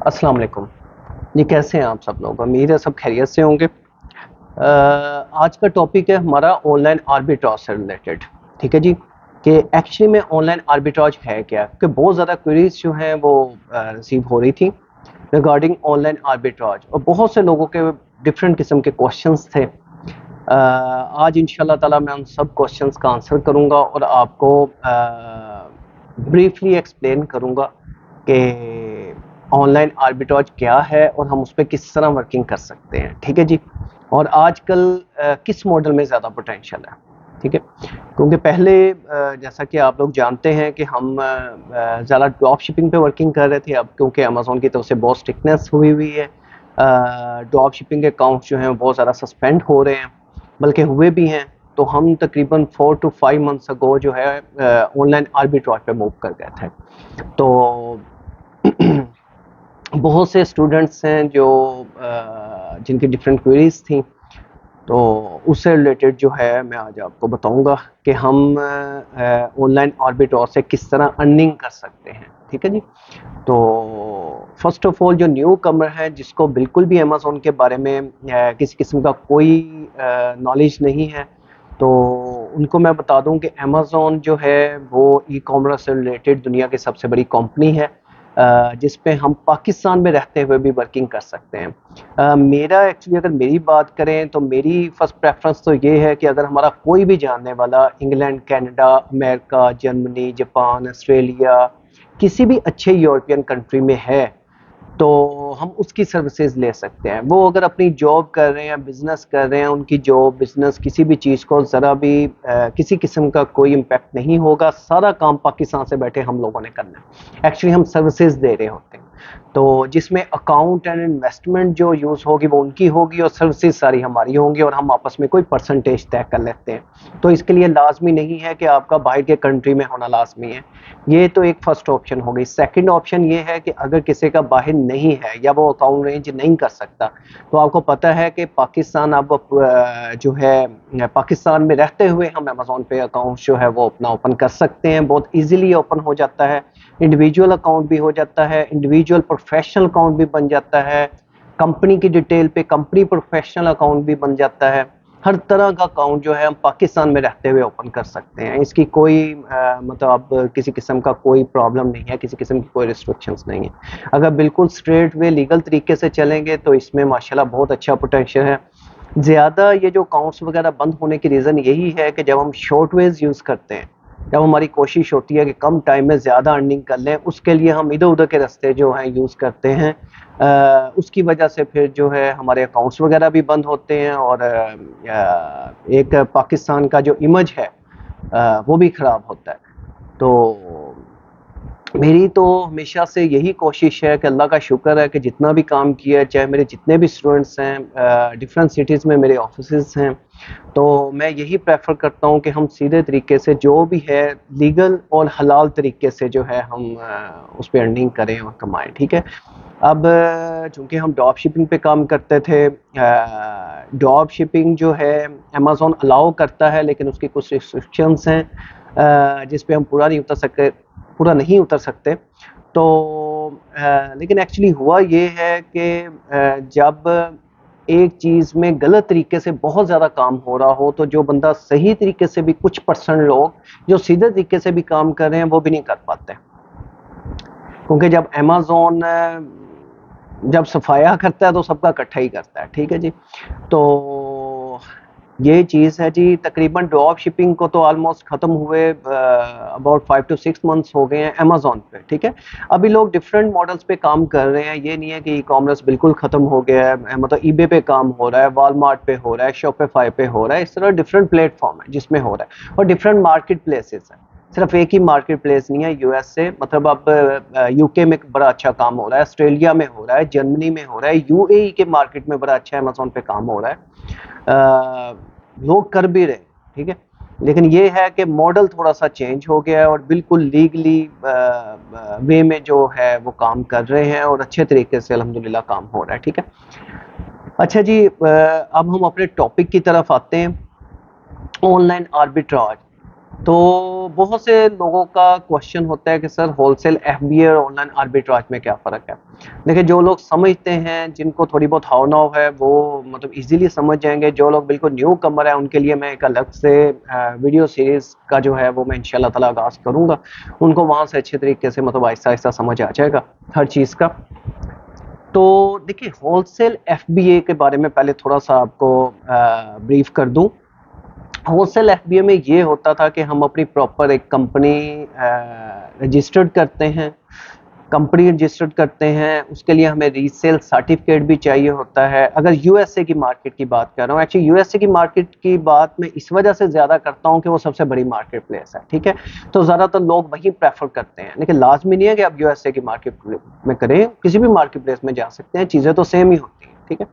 अस्सलाम वालेकुम। जी, कैसे हैं आप सब लोग? उम्मीद है सब खैरियत से होंगे। आज का टॉपिक है हमारा ऑनलाइन आर्बिट्राज से रिलेटेड, ठीक है जी? कि एक्चुअली में ऑनलाइन आर्बिट्राज है क्या? क्योंकि बहुत ज़्यादा क्वेरीज़ जो हैं वो रिसीव हो रही थी रिगार्डिंग ऑनलाइन आर्बिट्राज, और बहुत से लोगों के डिफरेंट किस्म के क्वेश्चंस थे। आज इंशाल्लाह ताला मैं उन सब क्वेश्चंस का आंसर करूंगा और आपको ब्रीफली एक्सप्लेन करूंगा कि ऑनलाइन आर्बिट्राज क्या है और हम उस पर किस तरह वर्किंग कर सकते हैं, ठीक है जी? और आजकल किस मॉडल में ज़्यादा पोटेंशियल है, ठीक है? क्योंकि पहले जैसा कि आप लोग जानते हैं कि हम ज़्यादा ड्रॉप शिपिंग पे वर्किंग कर रहे थे। अब क्योंकि अमेज़ॉन की तरफ से बहुत स्ट्रिक्टनेस हुई हुई है, ड्रॉप शिपिंग के अकाउंट्स जो हैं बहुत ज़्यादा सस्पेंड हो रहे हैं, बल्कि हुए भी हैं। तो हम तकरीबन 4 टू 5 मंथ्स अगो जो है ऑनलाइन आर्बिट्राज पे मूव कर गए थे। तो बहुत से स्टूडेंट्स हैं जो जिनकी डिफरेंट क्वेरीज थी, तो उससे रिलेटेड जो है मैं आज आपको बताऊंगा कि हम ऑनलाइन आर्बिट्राज से किस तरह अर्निंग कर सकते हैं, ठीक है जी? तो फर्स्ट ऑफ ऑल जो न्यू कमर है, जिसको बिल्कुल भी अमेज़ॉन के बारे में किसी किस्म का कोई नॉलेज नहीं है, तो उनको मैं बता दूं कि अमेज़ॉन जो है वो ई कॉमर्स से रिलेटेड दुनिया की सबसे बड़ी कंपनी है, जिस पे हम पाकिस्तान में रहते हुए भी वर्किंग कर सकते हैं। मेरा एक्चुअली अगर मेरी बात करें तो मेरी फर्स्ट प्रेफरेंस तो ये है कि अगर हमारा कोई भी जानने वाला England, Canada, America, Germany, Japan, Australia, किसी भी अच्छे यूरोपियन कंट्री में है, तो हम उसकी सर्विसेज ले सकते हैं। वो अगर अपनी जॉब कर रहे हैं, बिजनेस कर रहे हैं, उनकी जॉब, बिजनेस, किसी भी चीज़ को ज़रा भी किसी किस्म का कोई इम्पैक्ट नहीं होगा। सारा काम पाकिस्तान से बैठे हम लोगों ने करना है। एक्चुअली हम सर्विसेज दे रहे होते हैं, तो जिसमें अकाउंट एंड इन्वेस्टमेंट जो यूज़ होगी वो उनकी होगी और सर्विसेज सारी हमारी होंगी, और हम आपस में कोई परसेंटेज तय कर लेते हैं। तो इसके लिए लाजमी नहीं है कि आपका बाहर के कंट्री में होना लाजमी है। ये तो एक फर्स्ट ऑप्शन हो गई। सेकंड ऑप्शन ये है कि अगर किसी का बाहर नहीं है या वो अकाउंट रेंज नहीं कर सकता, तो आपको पता है कि पाकिस्तान अब जो है पाकिस्तान में रहते हुए हम अमेज़ॉन पे अकाउंट जो है वो अपना ओपन कर सकते हैं। बहुत ईजिली ओपन हो जाता है। इंडिविजुअल अकाउंट भी हो जाता है, इंडिविजुअल प्रोफेशनल अकाउंट भी बन जाता है, कंपनी की डिटेल पे कंपनी प्रोफेशनल अकाउंट भी बन जाता है। हर तरह का अकाउंट जो है हम पाकिस्तान में रहते हुए ओपन कर सकते हैं। इसकी कोई मतलब अब किसी किस्म का कोई प्रॉब्लम नहीं है, किसी किस्म की कोई रिस्ट्रिक्शंस नहीं है। अगर बिल्कुल स्ट्रेट वे लीगल तरीके से चलेंगे तो इसमें माशाल्लाह बहुत अच्छा पोटेंशियल है। ज़्यादा ये जो अकाउंट्स वगैरह बंद होने की रीज़न यही है कि जब हम शॉर्ट वेज यूज़ करते हैं, जब हमारी कोशिश होती है कि कम टाइम में ज़्यादा अर्निंग कर लें, उसके लिए हम इधर-उधर के रास्ते जो हैं यूज़ करते हैं। उसकी वजह से फिर जो है हमारे अकाउंट्स वगैरह भी बंद होते हैं, और एक पाकिस्तान का जो इमेज है वो भी ख़राब होता है। तो मेरी तो हमेशा से यही कोशिश है कि अल्लाह का शुक्र है कि जितना भी काम किया है, चाहे मेरे जितने भी स्टूडेंट्स हैं, डिफरेंट सिटीज़ में मेरे ऑफिसेज़ हैं, तो मैं यही प्रेफ़र करता हूँ कि हम सीधे तरीके से जो भी है लीगल और हलाल तरीके से जो है हम उस पे अर्निंग करें और कमाएँ, ठीक है? अब चूँकि हम ड्रॉप शिपिंग पे काम करते थे, ड्रॉप शिपिंग जो है अमेज़न अलाउ करता है, लेकिन उसकी कुछ रिस्ट्रिक्शंस हैं जिस पे हम पूरा नहीं उतर सकते। तो लेकिन एक्चुअली हुआ ये है कि जब एक चीज़ में गलत तरीके से बहुत ज़्यादा काम हो रहा हो, तो जो बंदा सही तरीके से भी कुछ परसेंट लोग जो सीधे तरीके से भी काम कर रहे हैं, वो भी नहीं कर पाते। क्योंकि जब अमेज़न जब सफाया करता है तो सबका इकट्ठा ही करता है, ठीक है जी? तो ये चीज़ है जी। तकरीबन ड्रॉप शिपिंग को तो ऑलमोस्ट ख़त्म हुए अबाउट 5 टू 6 मंथ्स हो गए हैं अमेज़न पे, ठीक है? अभी लोग डिफरेंट मॉडल्स पे काम कर रहे हैं। ये नहीं है कि ई-कॉमर्स बिल्कुल ख़त्म हो गया है, मतलब ईबे पे काम हो रहा है, वॉलमार्ट पे हो रहा है, शॉपिफाई पे हो रहा है। इस तरह डिफरेंट प्लेटफ़ॉर्म है जिसमें हो रहा है, और डिफरेंट मार्केट प्लेसेस हैं। सिर्फ एक ही मार्केट प्लेस नहीं है। यूएस से मतलब अब यूके में बड़ा अच्छा काम हो रहा है, ऑस्ट्रेलिया में हो रहा है, जर्मनी में हो रहा है, यूएई के मार्केट में बड़ा अच्छा अमेज़न पे काम हो रहा है। लोग कर भी रहे, ठीक है? लेकिन ये है कि मॉडल थोड़ा-सा चेंज हो गया है, और बिल्कुल लीगली वे में जो है वो काम कर रहे हैं, और अच्छे तरीके से अल्हम्दुलिल्लाह काम हो रहा है, ठीक है? अच्छा जी, अब हम अपने टॉपिक की तरफ आते हैं, ऑनलाइन आर्बिट्राज। तो बहुत से लोगों का क्वेश्चन होता है कि सर होलसेल एफबीए और ऑनलाइन आर्बिट्राज में क्या फ़र्क है। देखिए, जो लोग समझते हैं, जिनको थोड़ी बहुत हाव-भाव है, वो मतलब इजीली समझ जाएंगे। जो लोग बिल्कुल न्यू कमर है, उनके लिए मैं एक अलग से वीडियो सीरीज़ का जो है वो मैं इंशाल्लाह ताला आगाज़ करूँगा। उनको वहाँ से अच्छे तरीके से मतलब आहिस्ता आहिस्ता समझ आ जाएगा हर चीज़ का। तो देखिए, होलसेल एफबीए के बारे में पहले थोड़ा सा आपको ब्रीफ कर दूं। होलसेल एफबीए में ये होता था कि हम अपनी प्रॉपर एक कंपनी रजिस्टर्ड करते हैं। कंपनी रजिस्टर्ड करते हैं, उसके लिए हमें रीसेल सर्टिफिकेट भी चाहिए होता है। अगर यूएसए की मार्केट की बात कर रहा हूँ, एक्चुअली यूएसए की मार्केट की बात मैं इस वजह से ज़्यादा करता हूँ कि वो सबसे बड़ी मार्केट प्लेस है, ठीक है। तो ज़्यादातर लोग वहीं प्रेफर करते हैं, लेकिन लाजमी नहीं है कि आप यूएसए की मार्केट में करें, किसी भी मार्केट प्लेस में जा सकते हैं, चीज़ें तो सेम ही होती हैं, ठीक है।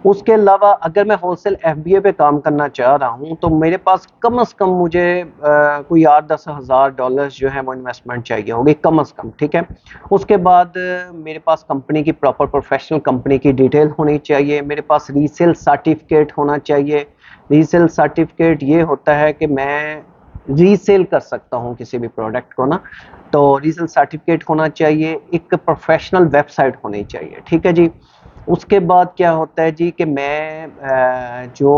उसके अलावा अगर मैं होलसेल एफबीए पे काम करना चाह रहा हूँ, तो मेरे पास कम से कम मुझे कोई 8-10 हज़ार डॉलर्स जो है वो इन्वेस्टमेंट चाहिए होगी, कम से कम, ठीक है। उसके बाद मेरे पास कंपनी की प्रॉपर प्रोफेशनल कंपनी की डिटेल होनी चाहिए। मेरे पास रीसेल सर्टिफिकेट होना चाहिए। रीसेल सर्टिफिकेट ये होता है कि मैं रीसेल कर सकता हूँ किसी भी प्रोडक्ट को ना। तो रीसेल सर्टिफिकेट होना चाहिए। एक प्रोफेशनल वेबसाइट होनी चाहिए, ठीक है जी। उसके बाद क्या होता है जी कि मैं जो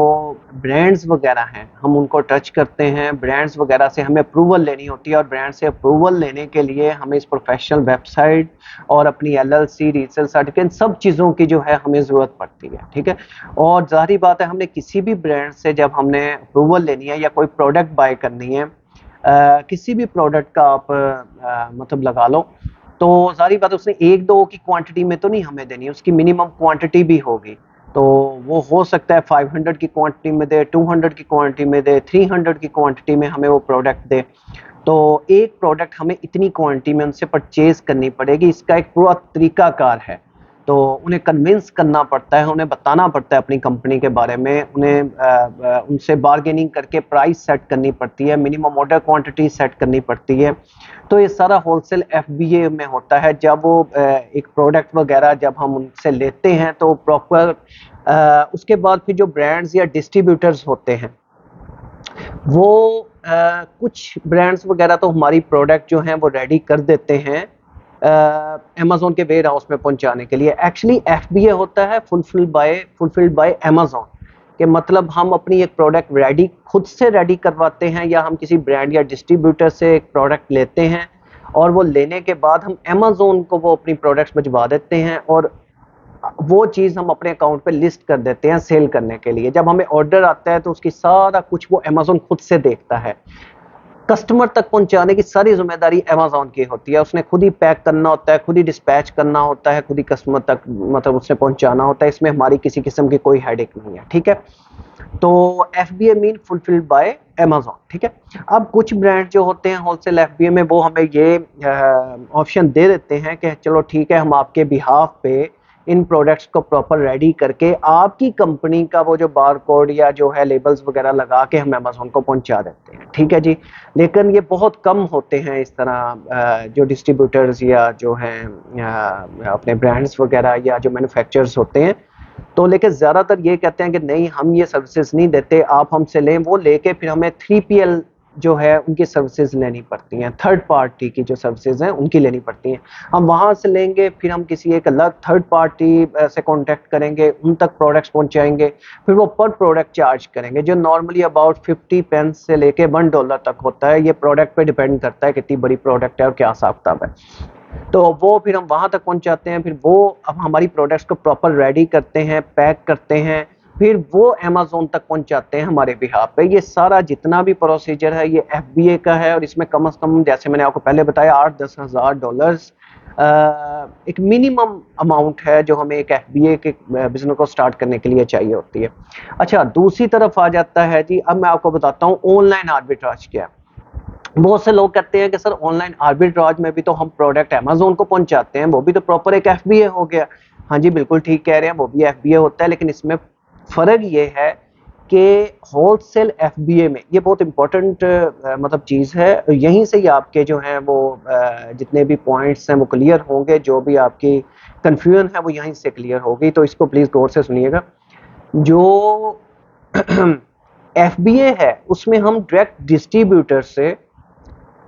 ब्रांड्स वगैरह हैं, हम उनको टच करते हैं। ब्रांड्स वगैरह से हमें अप्रूवल लेनी होती है, और ब्रांड से अप्रूवल लेने के लिए हमें इस प्रोफेशनल वेबसाइट और अपनी एलएलसी, रीसेल सर्टिफिकेट, सब चीज़ों की जो है हमें ज़रूरत पड़ती है, ठीक है। और ज़ाहिर बात है, हमने किसी भी ब्रांड से जब हमने अप्रूवल लेनी है या कोई प्रोडक्ट बाय करनी है, किसी भी प्रोडक्ट का आप मतलब लगा लो, तो सारी बात उसने 1-2 की क्वांटिटी में तो नहीं हमें देनी है, उसकी मिनिमम क्वांटिटी भी होगी। तो वो हो सकता है 500 की क्वांटिटी में दे, 200 की क्वांटिटी में दे, 300 की क्वांटिटी में हमें वो प्रोडक्ट दे। तो एक प्रोडक्ट हमें इतनी क्वांटिटी में उनसे परचेज करनी पड़ेगी, इसका एक पूरा तरीकाकार है। तो उन्हें कन्विंस करना पड़ता है, उन्हें बताना पड़ता है अपनी कंपनी के बारे में, उन्हें उनसे बार्गेनिंग करके प्राइस सेट करनी पड़ती है, मिनिमम ऑर्डर क्वांटिटी सेट करनी पड़ती है। तो ये सारा होलसेल एफबीए में होता है। जब वो एक प्रोडक्ट वगैरह जब हम उनसे लेते हैं, तो प्रॉपर उसके बाद फिर जो ब्रांड्स या डिस्ट्रीब्यूटर्स होते हैं, वो कुछ ब्रांड्स वगैरह तो हमारी प्रोडक्ट जो हैं वो रेडी कर देते हैं अमेज़न के वेयर हाउस में पहुंचाने के लिए। एक्चुअली एफबीए होता है फुलफिल्ड बाय अमेज़न, के मतलब हम अपनी एक प्रोडक्ट रेडी खुद से रेडी करवाते हैं, या हम किसी ब्रांड या डिस्ट्रीब्यूटर से एक प्रोडक्ट लेते हैं, और वो लेने के बाद हम अमेज़न को वो अपनी प्रोडक्ट्स भिजवा देते हैं, और वो चीज़ हम अपने अकाउंट पे लिस्ट कर देते हैं सेल करने के लिए। जब हमें ऑर्डर आता है, तो उसकी सारा कुछ वो अमेज़न खुद से देखता है। कस्टमर तक पहुंचाने की सारी जिम्मेदारी अमेज़न की होती है। उसने खुद ही पैक करना होता है, खुद ही डिस्पैच करना होता है, खुद ही कस्टमर तक मतलब उसने पहुंचाना होता है। इसमें हमारी किसी किस्म की कोई हेडेक नहीं है, ठीक है। तो FBA mean fulfilled by Amazon, ठीक है। अब कुछ ब्रांड जो होते हैं होलसेल एफबीए में, वो हमें ये ऑप्शन दे देते हैं कि चलो ठीक है, हम आपके बिहाफ पे इन प्रोडक्ट्स को प्रॉपर रेडी करके आपकी कंपनी का वो जो बारकोड या जो है लेबल्स वगैरह लगा के हम अमेज़न को पहुंचा देते हैं, ठीक है जी। लेकिन ये बहुत कम होते हैं इस तरह जो डिस्ट्रीब्यूटर्स या जो हैं अपने ब्रांड्स वगैरह या जो मैन्युफैक्चरर्स होते हैं। तो लेकिन ज़्यादातर ये कहते हैं कि नहीं, हम ये सर्विसेज नहीं देते, आप हमसे लें। वो लेके फिर हमें 3PL जो है उनकी सर्विसेज लेनी पड़ती हैं, थर्ड पार्टी की जो सर्विसेज हैं उनकी लेनी पड़ती हैं। हम वहाँ से लेंगे, फिर हम किसी एक अलग थर्ड पार्टी से कॉन्टेक्ट करेंगे, उन तक प्रोडक्ट्स पहुँचाएंगे, फिर वो पर प्रोडक्ट चार्ज करेंगे, जो नॉर्मली अबाउट 50 पेंस से लेके $1 तक होता है। ये प्रोडक्ट पे डिपेंड करता है कितनी बड़ी प्रोडक्ट है और क्या हिसाब किताब है। तो वो फिर हम वहाँ तक पहुँचाते हैं, फिर वो अब हमारी प्रोडक्ट्स को प्रॉपर रेडी करते हैं, पैक करते हैं, फिर वो अमेज़न तक पहुँचाते हैं हमारे बिहाफ पे। ये सारा जितना भी प्रोसीजर है, ये एफबीए का है, और इसमें कम से कम, जैसे मैंने आपको पहले बताया, 8-10 हज़ार डॉलर्स एक मिनिमम अमाउंट है जो हमें एक एफबीए के बिजनेस को स्टार्ट करने के लिए चाहिए होती है। अच्छा, दूसरी तरफ आ जाता है जी, अब मैं आपको बताता हूँ ऑनलाइन आर्बिट्राज क्या है। बहुत से लोग कहते हैं कि सर ऑनलाइन आर्बिट्राज में भी तो हम प्रोडक्ट अमेज़न को पहुंचाते हैं, वो भी तो प्रॉपर एक एफबीए हो गया। हाँ जी, बिल्कुल ठीक कह रहे हैं, वो भी एफबीए होता है, लेकिन इसमें फ़र्क ये है कि होलसेल एफबीए में ये बहुत इंपॉर्टेंट मतलब चीज़ है। यहीं से ही आपके जो हैं वो जितने भी पॉइंट्स हैं वो क्लियर होंगे, जो भी आपकी कन्फ्यूजन है वो यहीं से क्लियर होगी। तो इसको प्लीज़ गौर से सुनिएगा। जो FBA है उसमें हम डायरेक्ट डिस्ट्रीब्यूटर से,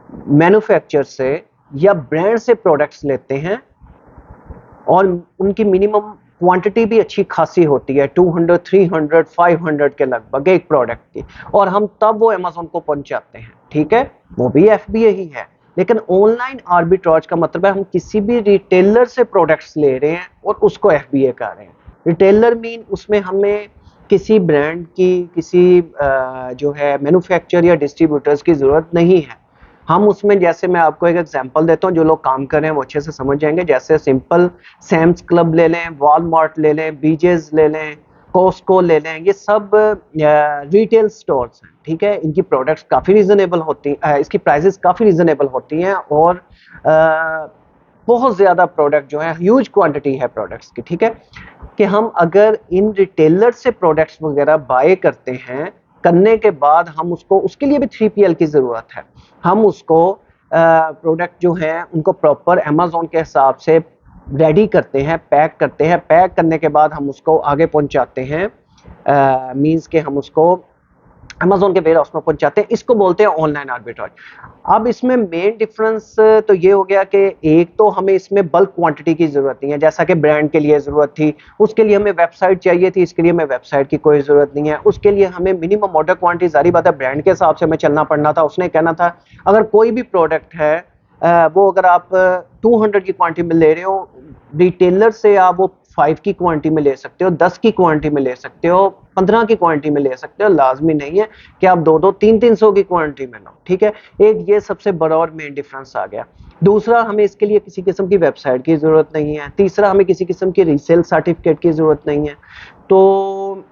मैन्युफैक्चरर से या ब्रांड से प्रोडक्ट्स लेते हैं और उनकी मिनिमम क्वांटिटी भी अच्छी खासी होती है, 200, 300, 500 के लगभग एक प्रोडक्ट की, और हम तब वो अमेज़न को पहुंचाते हैं। ठीक है, वो भी FBA ही है। लेकिन ऑनलाइन आर्बिट्राज का मतलब है हम किसी भी रिटेलर से प्रोडक्ट्स ले रहे हैं और उसको FBA कर रहे हैं। रिटेलर मीन उसमें हमें किसी ब्रांड की, किसी जो है मैन्युफैक्चरर या डिस्ट्रीब्यूटर्स की जरूरत नहीं है। हम उसमें, जैसे मैं आपको एक एग्जांपल देता हूँ, जो लोग काम कर रहे हैं वो अच्छे से समझ जाएंगे। जैसे सिंपल सैम्स क्लब ले लें, वॉलमार्ट ले लें, बीजेस ले लें, कॉस्को ले लें, ये सब रिटेल स्टोर्स हैं। ठीक है, इनकी प्रोडक्ट्स काफ़ी रीजनेबल होती हैं, इसकी प्राइसेस काफ़ी रीजनेबल होती हैं और बहुत ज़्यादा प्रोडक्ट जो है, ह्यूज क्वांटिटी है प्रोडक्ट्स की। ठीक है, कि हम अगर इन रिटेलर से प्रोडक्ट्स वगैरह बाय करते हैं, करने के बाद हम उसको, उसके लिए भी 3PL की ज़रूरत है। हम उसको प्रोडक्ट जो है उनको प्रॉपर अमेज़न के हिसाब से रेडी करते हैं, पैक करते हैं, पैक करने के बाद हम उसको आगे पहुंचाते हैं, मींस के हम उसको अमेज़न के वेयर हाउस में पहुंचाते हैं। इसको बोलते हैं ऑनलाइन आर्बिट्राज। अब इसमें मेन डिफरेंस तो ये हो गया कि एक तो हमें इसमें बल्क क्वांटिटी की जरूरत नहीं है, जैसा कि ब्रांड के लिए जरूरत थी, उसके लिए हमें वेबसाइट चाहिए थी, इसके लिए हमें वेबसाइट की कोई जरूरत नहीं है। उसके लिए हमें मिनिमम ऑर्डर क्वांटिटी, जारी बात है ब्रांड के हिसाब से हमें चलना पड़ना था। उसने कहना था अगर कोई भी प्रोडक्ट है वो अगर आप 200 की क्वांटिटी में ले रहे हो, रिटेलर से आप वो 5 की क्वांटिटी में ले सकते हो, 10 की क्वांटिटी में ले सकते हो, 15 की क्वांटिटी में ले सकते हो। लाजमी नहीं है कि आप 2-2, 300 की क्वांटिटी में लो। ठीक है, एक ये सबसे बड़ा और मेन डिफरेंस आ गया। दूसरा, हमें इसके लिए किसी किस्म की वेबसाइट की जरूरत नहीं है। तीसरा, हमें किसी किस्म की रीसेल सर्टिफिकेट की जरूरत नहीं है। तो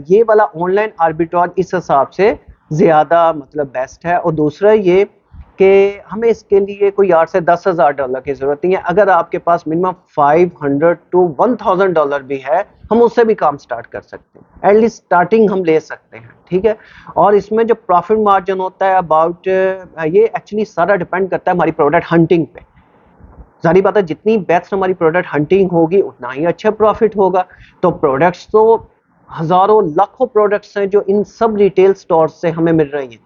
ये वाला ऑनलाइन आर्बिट्राज इस हिसाब से ज्यादा मतलब बेस्ट है। और दूसरा ये कि हमें इसके लिए कोई 8 से 10,000 डॉलर की जरूरत नहीं है। अगर आपके पास मिनिमम 500 टू 1000 डॉलर भी है, हम उससे भी काम स्टार्ट कर सकते हैं, एटलीस्ट स्टार्टिंग हम ले सकते हैं। ठीक है, और इसमें जो प्रॉफिट मार्जिन होता है अबाउट, ये एक्चुअली सारा डिपेंड करता है हमारी प्रोडक्ट हंटिंग पे। जारी बात है जितनी बेस्ट हमारी प्रोडक्ट हंटिंग होगी उतना ही अच्छा प्रॉफिट होगा। तो प्रोडक्ट्स तो हजारों लाखों प्रोडक्ट्स हैं जो इन सब रिटेल स्टोर से हमें मिल रही हैं।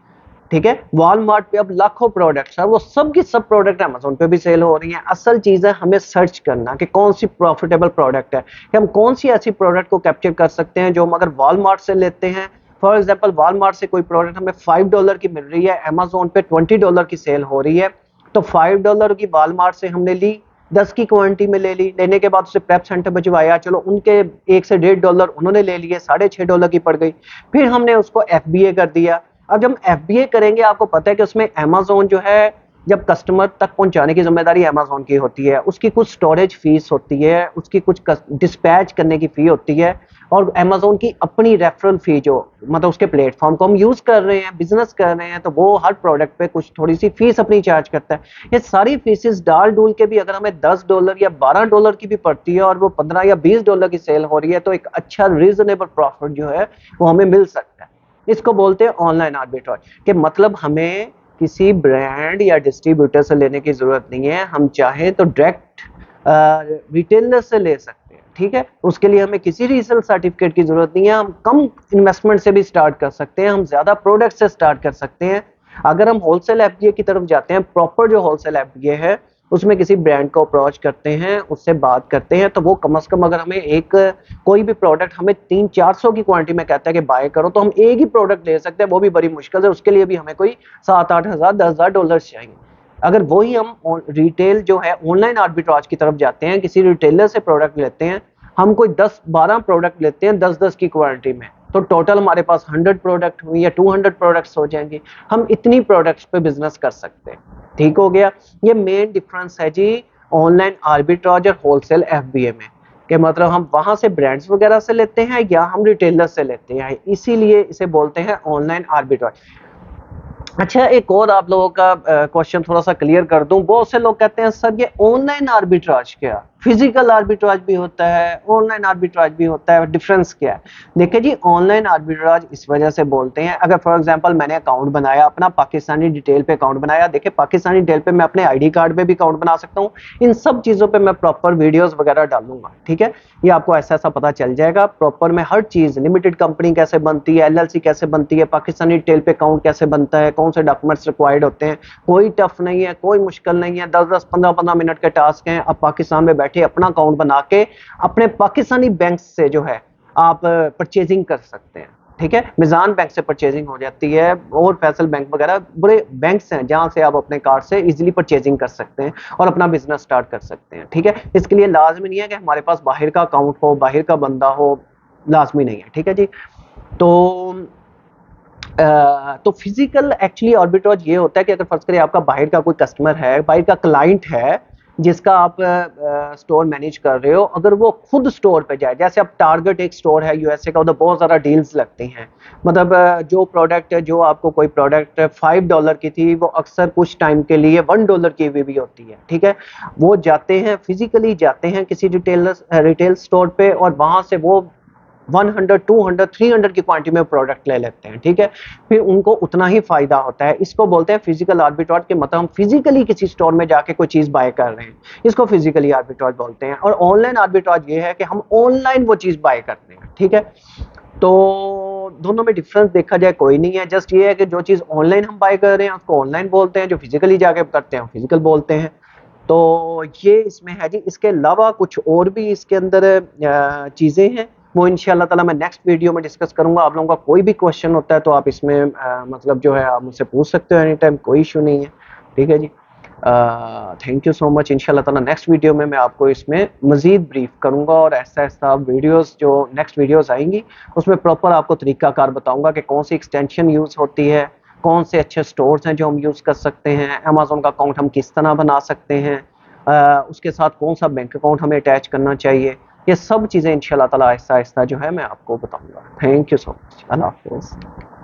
ठीक है, वॉलमार्ट पे अब लाखों प्रोडक्ट्स है, वो सब की सब प्रोडक्ट अमेज़न पे भी सेल हो रही हैं। असल चीज है हमें सर्च करना कि कौन सी प्रॉफिटेबल प्रोडक्ट है, कि हम कौन सी ऐसी प्रोडक्ट को कैप्चर कर सकते हैं जो हम अगर वॉलमार्ट से लेते हैं, फॉर एग्जांपल वॉलमार्ट से कोई प्रोडक्ट हमें $5 की मिल रही है, अमेज़न पे $20 की सेल हो रही है, तो $5 की वॉलमार्ट से हमने ली, 10 की क्वांटिटी में ले ली, लेने के बाद उसे प्रेप सेंटर भिजवाया, चलो उनके 1 से $1.5 उन्होंने ले लिए, $6.5 की पड़ गई। फिर हमने उसको FBA कर दिया। अब जब FBA करेंगे, आपको पता है कि उसमें अमेज़न जो है, जब कस्टमर तक पहुंचाने की जिम्मेदारी अमेज़न की होती है, उसकी कुछ स्टोरेज फीस होती है, उसकी कुछ डिस्पैच करने की फी होती है, और अमेज़न की अपनी रेफरल फी, जो मतलब उसके प्लेटफॉर्म को हम यूज कर रहे हैं, बिजनेस कर रहे हैं, तो वो हर प्रोडक्ट पे कुछ थोड़ी सी फीस अपनी चार्ज करता है। ये सारी फीसेस डाल डूल के भी अगर हमें $10 या $12 की भी पड़ती है और वो $15 या $20 की सेल हो रही है, तो एक अच्छा रीजनेबल प्रॉफिट जो है वो हमें मिल सकता है। इसको बोलते हैं ऑनलाइन आर्बिट्राज, कि मतलब हमें किसी ब्रांड या डिस्ट्रीब्यूटर से लेने की जरूरत नहीं है, हम चाहें तो डायरेक्ट रिटेलर से ले सकते हैं। ठीक है, उसके लिए हमें किसी रीसेल सर्टिफिकेट की जरूरत नहीं है, हम कम इन्वेस्टमेंट से भी स्टार्ट कर सकते हैं, हम ज्यादा प्रोडक्ट से स्टार्ट कर सकते हैं। अगर हम होलसेल FBA की तरफ जाते हैं, प्रॉपर जो होलसेल FBA है, उसमें किसी ब्रांड को अप्रोच करते हैं, उससे बात करते हैं, तो वो कम से कम अगर हमें एक कोई भी प्रोडक्ट हमें 300-400 की क्वांटिटी में कहता है कि बाय करो, तो हम एक ही प्रोडक्ट ले सकते हैं, वो भी बड़ी मुश्किल से। उसके लिए भी हमें कोई 7-8 हज़ार, $10,000 चाहिए। अगर वही हम रिटेल जो है ऑनलाइन आर्बिट्राज की तरफ जाते हैं, किसी रिटेलर से प्रोडक्ट लेते हैं, हम कोई 10-12 प्रोडक्ट लेते हैं 10-10 की क्वांटिटी में, तो टोटल हमारे पास 100 प्रोडक्ट हुई या 200 प्रोडक्ट्स हो जाएंगे। हम इतनी प्रोडक्ट्स पे बिजनेस कर सकते हैं। ठीक हो गया, ये मेन डिफरेंस है जी ऑनलाइन आर्बिट्राज और होलसेल FBA में, कि मतलब हम वहां से ब्रांड्स वगैरह से लेते हैं या हम रिटेलर से लेते हैं, इसीलिए इसे बोलते हैं ऑनलाइन आर्बिट्राज। अच्छा, एक और आप लोगों का क्वेश्चन थोड़ा सा क्लियर कर दूं। बहुत से लोग कहते हैं सर ये ऑनलाइन आर्बिट्राज क्या, फिजिकल आर्बिट्राज भी होता है, ऑनलाइन आर्बिट्राज भी होता है। डिफरेंस क्या है? देखिए जी, ऑनलाइन आर्बिट्राज इस वजह से बोलते हैं, अगर फॉर एग्जांपल मैंने अकाउंट बनाया अपना पाकिस्तानी डिटेल पे अकाउंट बनाया, देखिए पाकिस्तानी डिटेल पे मैं अपने आईडी कार्ड पे भी अकाउंट बना सकता हूँ। इन सब चीज़ों पे मैं प्रॉपर वीडियोस वगैरह डालूंगा, ठीक है। ये आपको ऐसा ऐसा पता चल जाएगा प्रॉपर में हर चीज़, लिमिटेड कंपनी कैसे बनती है, एलएलसी कैसे बनती है, पाकिस्तानी डिटेल पे अकाउंट कैसे बनता है, कौन से डॉक्यूमेंट्स रिक्वायर्ड होते हैं। कोई टफ नहीं है, कोई मुश्किल नहीं है, 10-10 15-15 मिनट के टास्क हैं। आप पाकिस्तान में बैठे अपना अकाउंट बना के अपने पाकिस्तानी बैंक से जो है आप परचेजिंग कर सकते हैं, ठीक है। मिजान बैंक से परचेजिंग हो जाती है, और फैसल बैंक वगैरह बड़े बैंक्स हैं जहां से आप अपने कार्ड से इजीली परचेजिंग कर सकते हैं और अपना बिजनेस स्टार्ट कर सकते हैं, ठीक है। इसके लिए लाजमी नहीं है कि हमारे पास बाहर का अकाउंट हो, बाहर का बंदा हो, लाजमी नहीं है, ठीक है जी। तो तो फिजिकल एक्चुअली आर्बिट्राज ये होता है कि अगर फर्ज करिए आपका बाहर का कोई कस्टमर है, बाहर का क्लाइंट है जिसका आप स्टोर मैनेज कर रहे हो, अगर वो खुद स्टोर पे जाए, जैसे अब टारगेट एक स्टोर है यूएसए का, उधर बहुत ज़्यादा डील्स लगती हैं। मतलब जो प्रोडक्ट है, जो आपको कोई प्रोडक्ट $5 की थी, वो अक्सर कुछ टाइम के लिए $1 की भी होती है, ठीक है। वो जाते हैं, फिजिकली जाते हैं किसी रिटेल स्टोर पे, और वहां से वो 100, 200, 300 की क्वांटिटी में प्रोडक्ट ले लेते हैं, ठीक है। फिर उनको उतना ही फायदा होता है। इसको बोलते हैं फिजिकल आर्बिट्राज के, मतलब हम फिजिकली किसी स्टोर में जाके कोई चीज बाय कर रहे हैं, इसको फिजिकली आर्बिट्राज बोलते हैं। और ऑनलाइन आर्बिट्राज ये है कि हम ऑनलाइन वो चीज बाय करते हैं, ठीक है। तो दोनों में डिफरेंस देखा जाए कोई नहीं है, जस्ट ये है कि जो चीज ऑनलाइन हम बाय कर रहे हैं उसको ऑनलाइन बोलते हैं, जो फिजिकली जाके करते हैं फिजिकल बोलते हैं। तो ये इसमें है जी। इसके अलावा कुछ और भी इसके अंदर चीजें हैं, वो इंशाल्लाह ताला मैं नेक्स्ट वीडियो में डिस्कस करूंगा। आप लोगों का कोई भी क्वेश्चन होता है तो आप इसमें मतलब जो है आप मुझसे पूछ सकते हो एनी टाइम, कोई इशू नहीं है, ठीक है जी। Thank you so much. इंशाल्लाह ताला नेक्स्ट वीडियो में मैं आपको इसमें मजीद ब्रीफ करूंगा, और ऐसा ऐसा वीडियोस जो नेक्स्ट वीडियोस आएंगी उसमें प्रॉपर आपको तरीकाकार बताऊंगा कि कौन सी एक्सटेंशन यूज होती है, कौन से अच्छे स्टोर्स हैं जो हम यूज कर सकते हैं, अमेजोन का अकाउंट हम किस तरह बना सकते हैं, उसके साथ कौन सा बैंक अकाउंट हमें अटैच करना चाहिए। ये सब चीज़ें इंशाल्लाह ताला आहिस्ता आहिस्ता जो है मैं आपको बताऊंगा। Thank you so much. अल्लाह हाफिज़।